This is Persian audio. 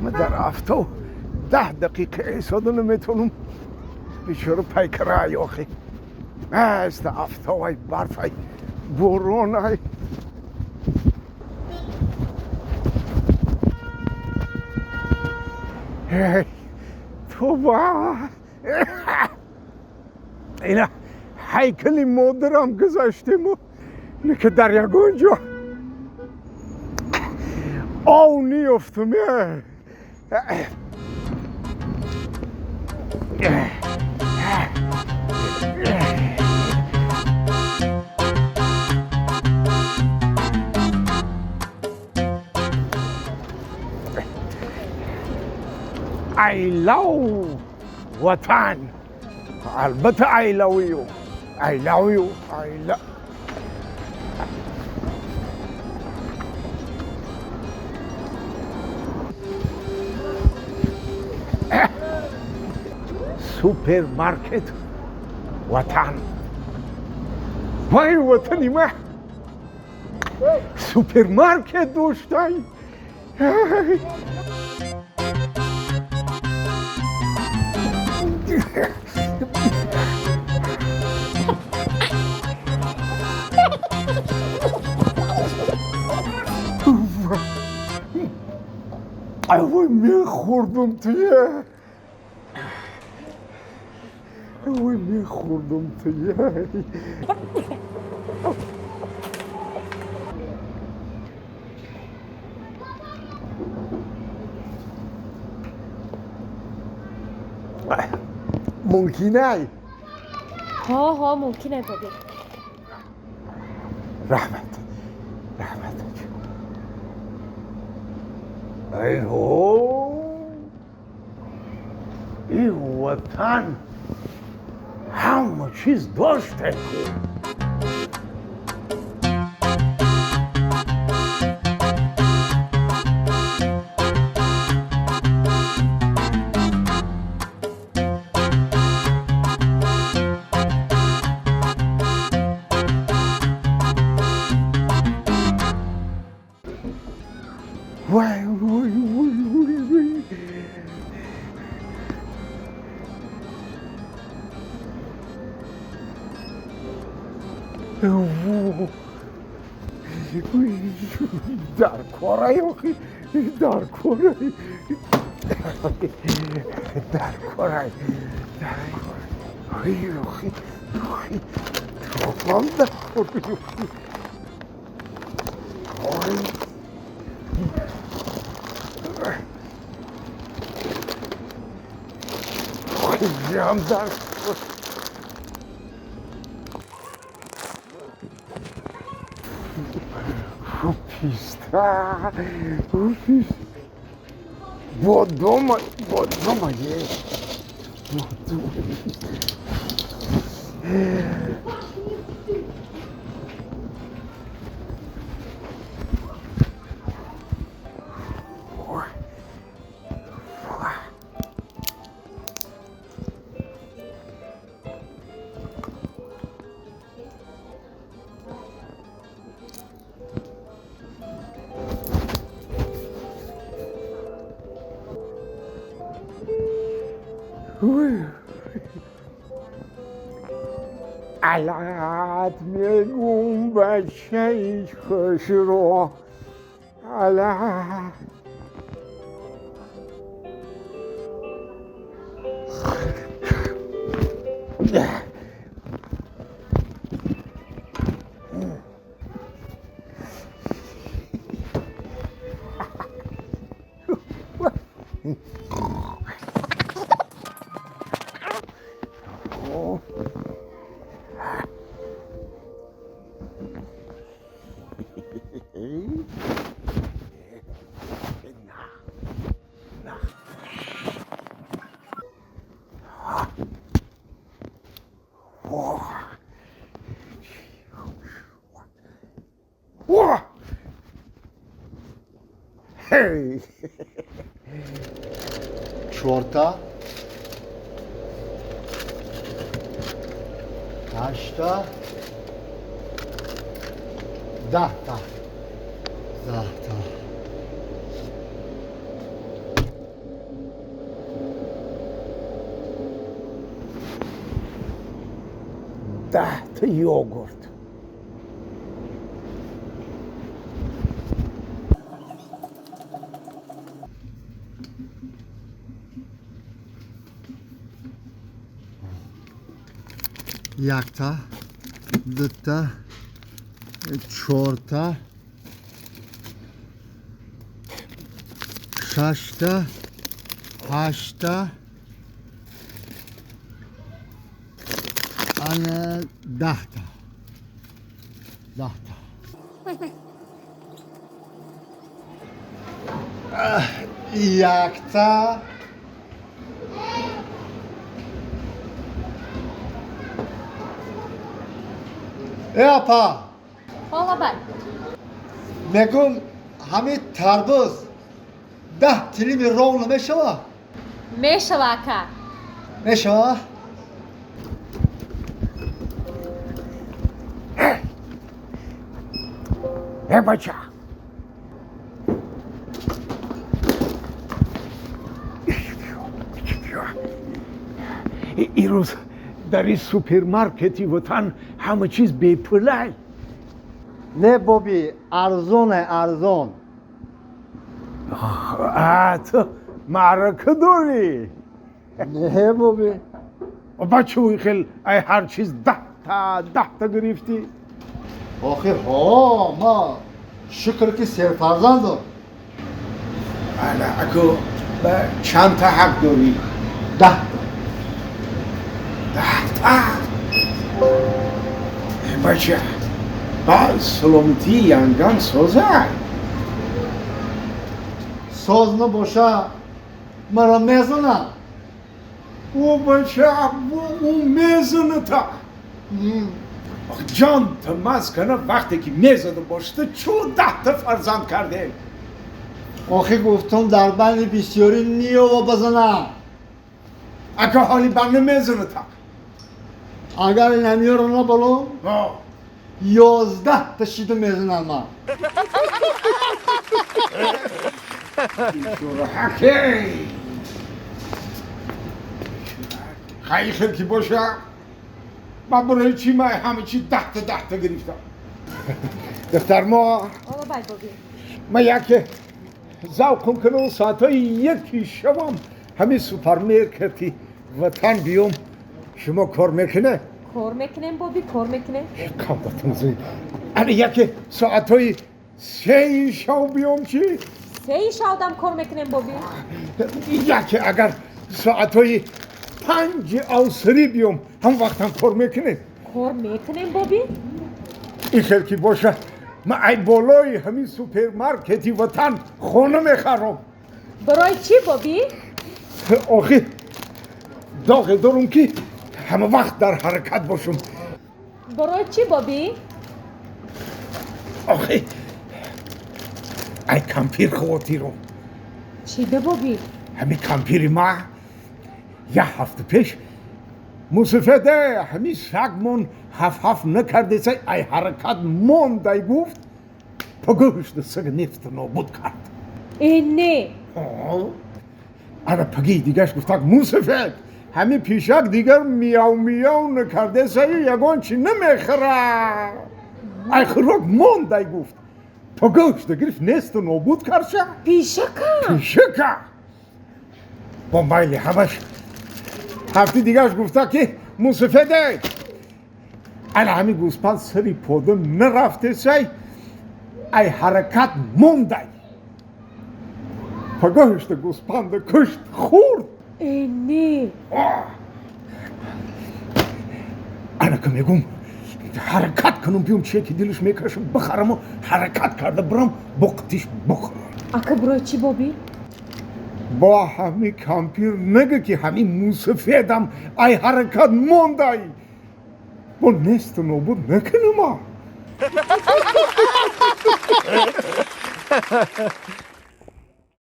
من در هفته 10 دقیقه ایستادن نمیتونم. بیچاره پیکرای آخی است هفته های برف های بارون های. تو با اینا هیکلی مادرم گذاشتیم و اینه که در یگونجا آو نیفتم. I love وطن. البته I love you. I love you. I love سوپرمارکت وطن. وای وطنی ما سوپرمارکت داشتن. وای میخوردم تویه. وای میخوردم تویه. ممکنه؟ ها ممکنه بابی. رحمت ای هو این وطن همه چیز داشته. وای در کارای آخی در کارای آخی تمام در کارای جام در پیستا بادام یه علت میگم بچه خوش رو علت چهارتا 8 تا 10 تا 10 تا 10 یوگورت. یکتا، دوتا، چهارتا، ششتا، هشتا، آن 10 تا. 10 تا. یکتا، ای اپا حالا بای میگم همین تربوز 10 تریمی رونو میشوه؟ میشوه که میشوه؟ ای بچه این روز در این سوپرمارکتی وطن همه چیز بی پولای. نه بابی ارزونه ارزون. تو معرکه داری. نه بابی بچه اوی خیل ای هر چیز 10 تا گرفتی. آخه ها ما شکر که سرفرزندم. انا اگه چند تا حق داری؟ 10 تا. 10 تا. بچه با سلامتی ینگان سوزه. ساز نباشه مرا میزنه. او بچه اون میزنه تا. جان تماس کنه وقتی که میزنه باشته چون 10 تا فرزند کرده. آخه گفتم در بند بسیاری نیو بزنه. اگه حالی بنده میزنه تا. اگر نمیو رو نبالم 11 تا شیده میزنم من. حکی خیلی خیلی که باشه من برای چی من همه چی 10 تا گرفتم. دختر ما حالا بای بابی من یک ذوقم کنه و ساعتای یکی شبم همین سوپرمارکتی وطن بیام. شما کار میکنه؟ کار میکنم بابی کار میکنم کامتون زی انا یک ساعتای 3 شب بیام چی؟ 3 شادم کار میکنم بابی یک اگر ساعتای 5 عصری بیام هم وقتم کار میکنه. کار میکنم بابی این خیلی که باشه من ای بالای همین سوپرمارکتی وطن خونه میخرم. برای چی بابی؟ آخه داغ دارم که همه وقت در حرکت باشم. برای چی بابی؟ آخه ای کمپیر خواتیرم. چی به بابی؟ همین کمپیری ما 1 هفته پیش مصفده همین سگمون هف نکرده سای ای حرکت مونده گفت پگوشت سگ نفت نابود کرد. این نه انا پگی دیگرش گفت مصفد همین پیشک دیگر میاو نکرده سای یگان چی نمیخره. ای خراک مونده گفت پگوشت گرفت نست نابود کرد شد. پیشکه با مایلی همش هفته دیگرش گفته که مصفده انا همین گوسپند سری پاده نرفته سای ای حرکت مونده پگاهشت گوسپند کشت خورد. این نه انا که میگم حرکت کنم بیام چیه که دلش میکشم بخرم و حرکت کرده برم بقتیش بخورم. اکا برای چی بابی؟ با همین کمپیر نگه که همین موسفیدم ای حرکت مونده با نست نابود نکنه ما.